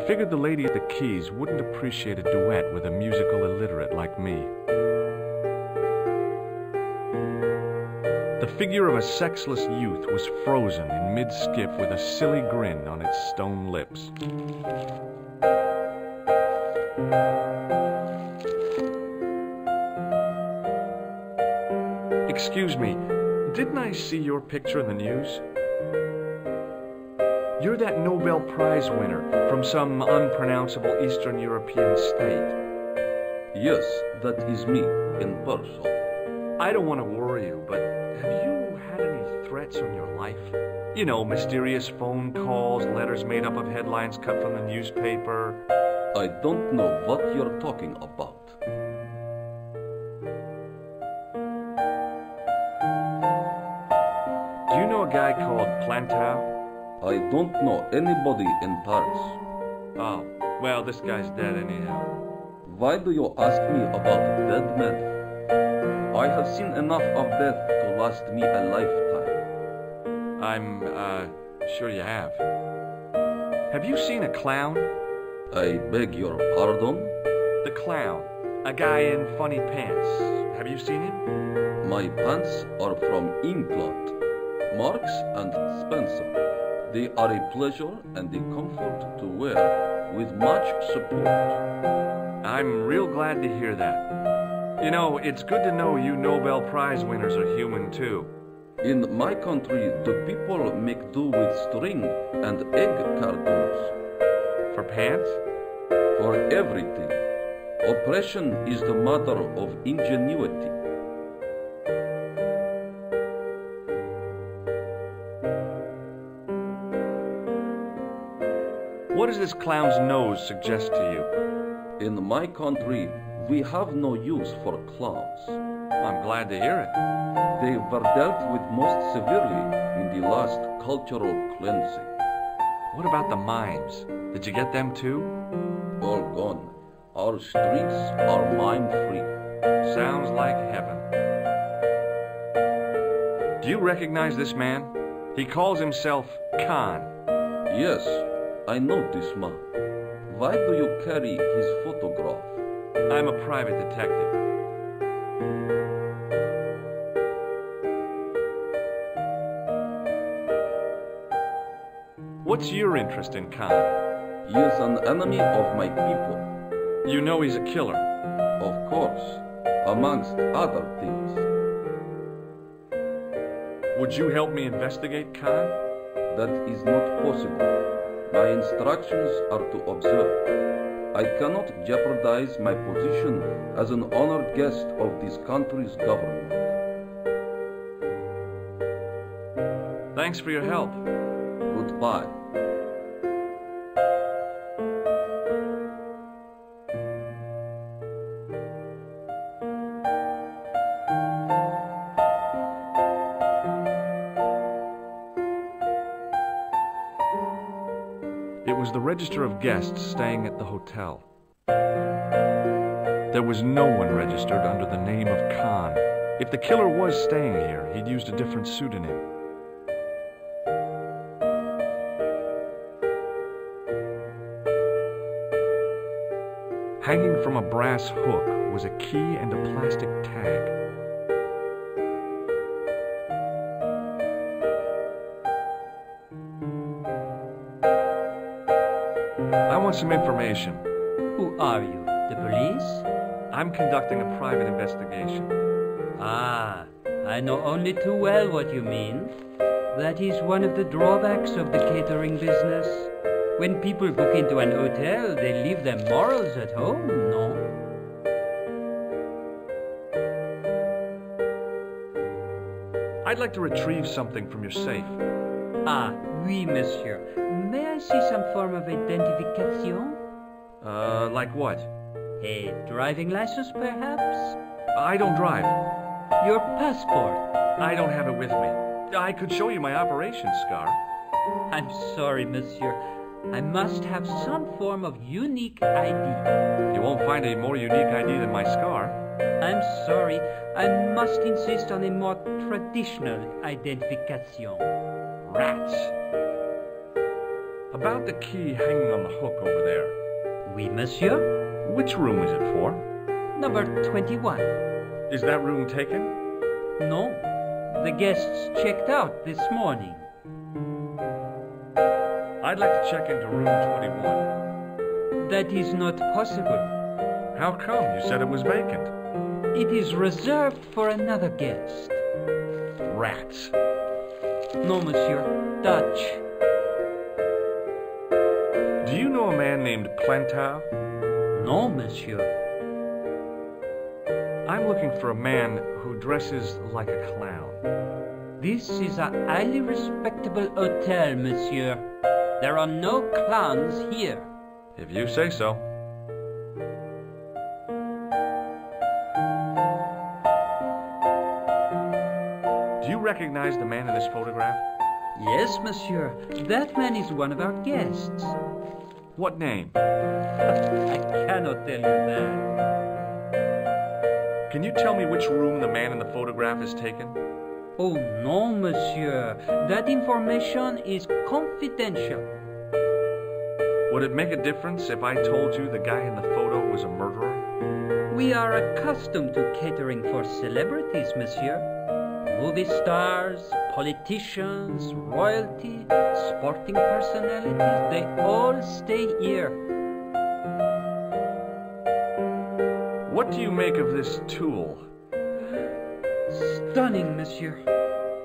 figured the lady at the keys wouldn't appreciate a duet with a musical illiterate like me. The figure of a sexless youth was frozen in mid-skip with a silly grin on its stone lips. Excuse me, didn't I see your picture in the news? You're that Nobel Prize winner from some unpronounceable Eastern European state. Yes, that is me, in person. I don't want to worry you, but have you had any threats on your life? You know, mysterious phone calls, letters made up of headlines cut from the newspaper. I don't know what you're talking about. Do you know a guy called Plantow? I don't know anybody in Paris. Oh, well, this guy's dead anyhow. Why do you ask me about dead men? I have seen enough of death to last me a lifetime. I'm, sure you have. Have you seen a clown? I beg your pardon? The clown. A guy in funny pants. Have you seen him? My pants are from England. Marks and Spencer. They are a pleasure and a comfort to wear with much support. I'm real glad to hear that. You know, it's good to know you Nobel Prize winners are human too. In my country, the people make do with string and egg cartoons. For pants? For everything. Oppression is the mother of ingenuity. What does this clown's nose suggest to you? In my country, we have no use for clowns. I'm glad to hear it. They were dealt with most severely in the last cultural cleansing. What about the mimes? Did you get them too? All gone. Our streets are mime-free. Sounds like heaven. Do you recognize this man? He calls himself Khan. Yes, I know this man. Why do you carry his photograph? I'm a private detective. What's your interest in Khan? He is an enemy of my people. You know he's a killer. Of course, amongst other things. Would you help me investigate Khan? That is not possible. My instructions are to observe. I cannot jeopardize my position as an honored guest of this country's government. Thanks for your help. Goodbye. It was the register of guests staying at the hotel. There was no one registered under the name of Khan. If the killer was staying here, he'd used a different pseudonym. Hanging from a brass hook was a key and a plastic tag. I want some information. Who are you? The police? I'm conducting a private investigation. Ah, I know only too well what you mean. That is one of the drawbacks of the catering business. When people book into an hotel, they leave their morals at home, no? I'd like to retrieve something from your safe. Ah, oui, monsieur. May I see some form of identification? Like what? A driving license, perhaps? I don't drive. Your passport? I don't have it with me. I could show you my operation scar. I'm sorry, monsieur. I must have some form of unique ID. You won't find a more unique ID than my scar. I'm sorry. I must insist on a more traditional identification. Rats. About the key hanging on the hook over there. Oui, monsieur. Which room is it for? Number 21. Is that room taken? No. The guests checked out this morning. I'd like to check into room 21. That is not possible. How come? You said it was vacant. It is reserved for another guest. Rats. No, monsieur. Dutch. Do you know a man named Plantard? No, monsieur. I'm looking for a man who dresses like a clown. This is a highly respectable hotel, monsieur. There are no clowns here. If you say so. Do you recognize the man in this photograph? Yes, monsieur. That man is one of our guests. What name? I cannot tell you that. Can you tell me which room the man in the photograph is taken? Oh, no, monsieur. That information is confidential. Would it make a difference if I told you the guy in the photo was a murderer? We are accustomed to catering for celebrities, monsieur. Movie stars, politicians, royalty, sporting personalities, they all stay here. What do you make of this tool? Stunning, monsieur.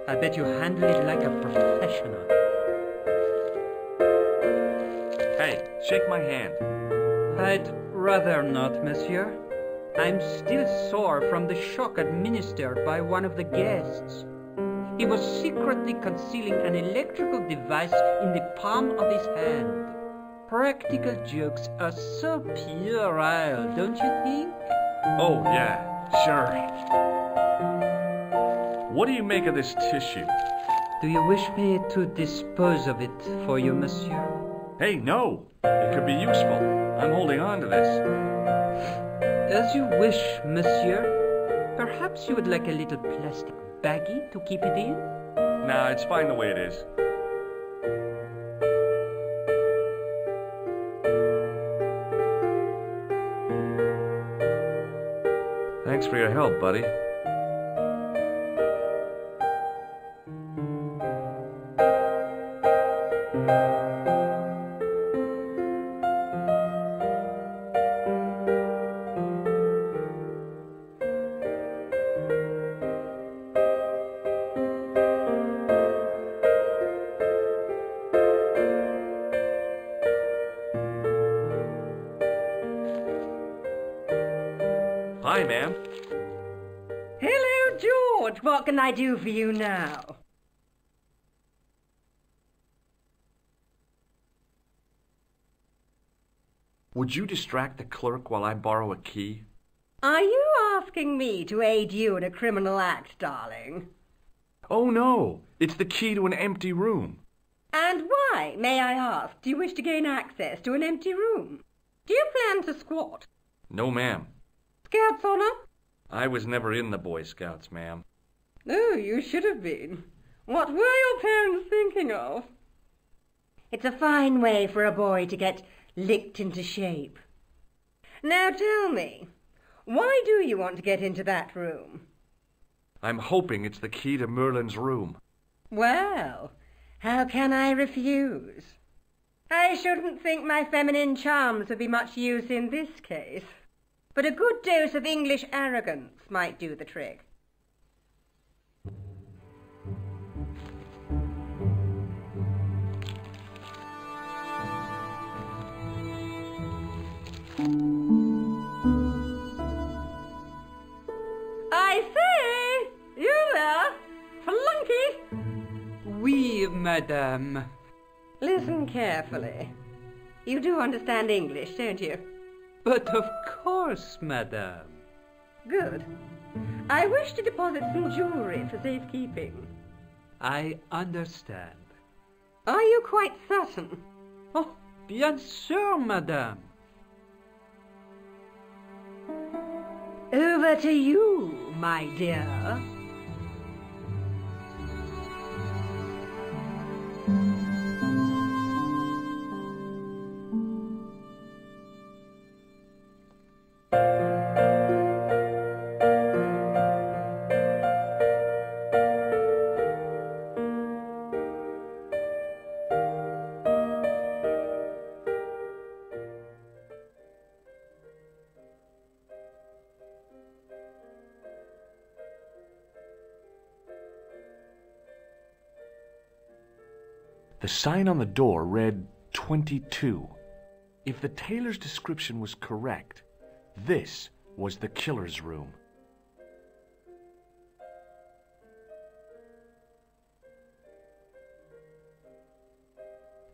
I bet you handle it like a professional. Hey, shake my hand. I'd rather not, monsieur. I'm still sore from the shock administered by one of the guests. He was secretly concealing an electrical device in the palm of his hand. Practical jokes are so puerile, don't you think? Oh, yeah, sure. What do you make of this tissue? Do you wish me to dispose of it for you, monsieur? Hey, no! It could be useful. I'm holding on to this. As you wish, monsieur. Perhaps you would like a little plastic baggie to keep it in? Nah, it's fine the way it is. Thanks for your help, buddy. Hi, ma'am. Hello, George. What can I do for you now? Would you distract the clerk while I borrow a key? Are you asking me to aid you in a criminal act, darling? Oh, no. It's the key to an empty room. And why, may I ask, do you wish to gain access to an empty room? Do you plan to squat? No, ma'am. Scouts honor? I was never in the Boy Scouts, ma'am. Oh, you should have been. What were your parents thinking of? It's a fine way for a boy to get licked into shape. Now tell me, why do you want to get into that room? I'm hoping it's the key to Merlin's room. Well, how can I refuse? I shouldn't think my feminine charms would be much use in this case, but a good dose of English arrogance might do the trick. I say, you there, flunky? Oui, madame. Listen carefully. You do understand English, don't you? But of course, madame. Good. I wish to deposit some jewellery for safekeeping. I understand. Are you quite certain? Oh, bien sûr, madame. Over to you, my dear. The sign on the door read 22. If the tailor's description was correct, this was the killer's room.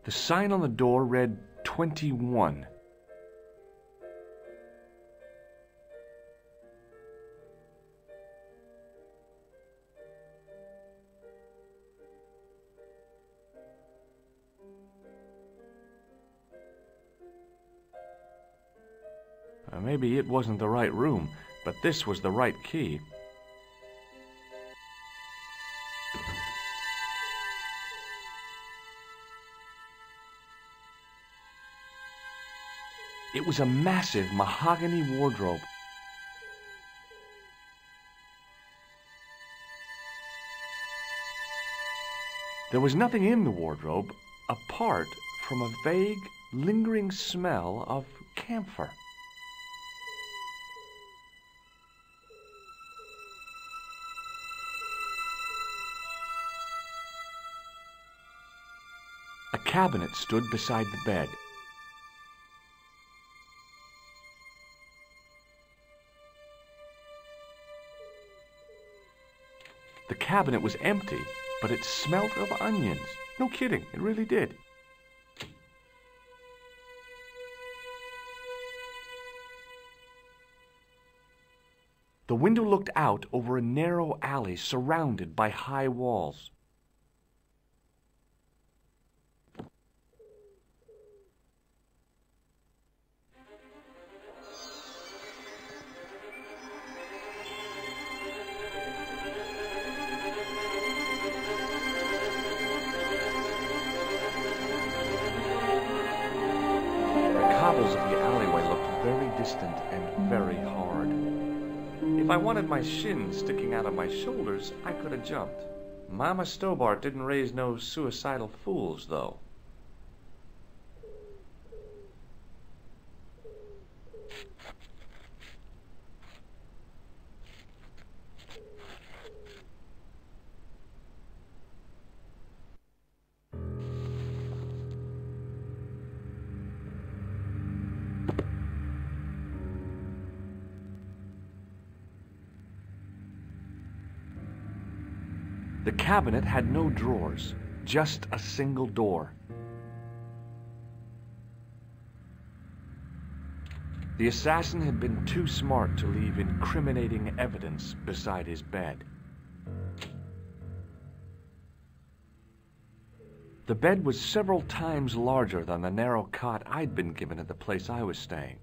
The sign on the door read 21. Maybe it wasn't the right room, but this was the right key. It was a massive mahogany wardrobe. There was nothing in the wardrobe apart from a vague, lingering smell of camphor. A cabinet stood beside the bed. The cabinet was empty, but it smelt of onions. No kidding, it really did. The window looked out over a narrow alley surrounded by high walls. Of the alleyway looked very distant and very hard. If I wanted my shins sticking out of my shoulders, I could have jumped. Mama Stobart didn't raise no suicidal fools, though. The cabinet had no drawers, just a single door. The assassin had been too smart to leave incriminating evidence beside his bed. The bed was several times larger than the narrow cot I'd been given at the place I was staying.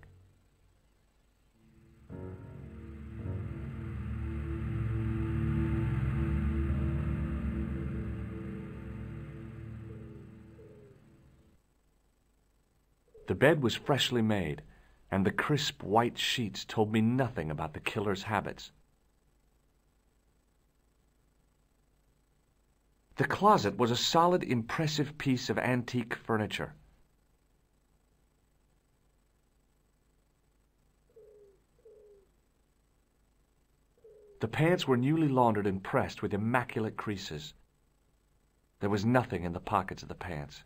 The bed was freshly made, and the crisp white sheets told me nothing about the killer's habits. The closet was a solid, impressive piece of antique furniture. The pants were newly laundered and pressed with immaculate creases. There was nothing in the pockets of the pants.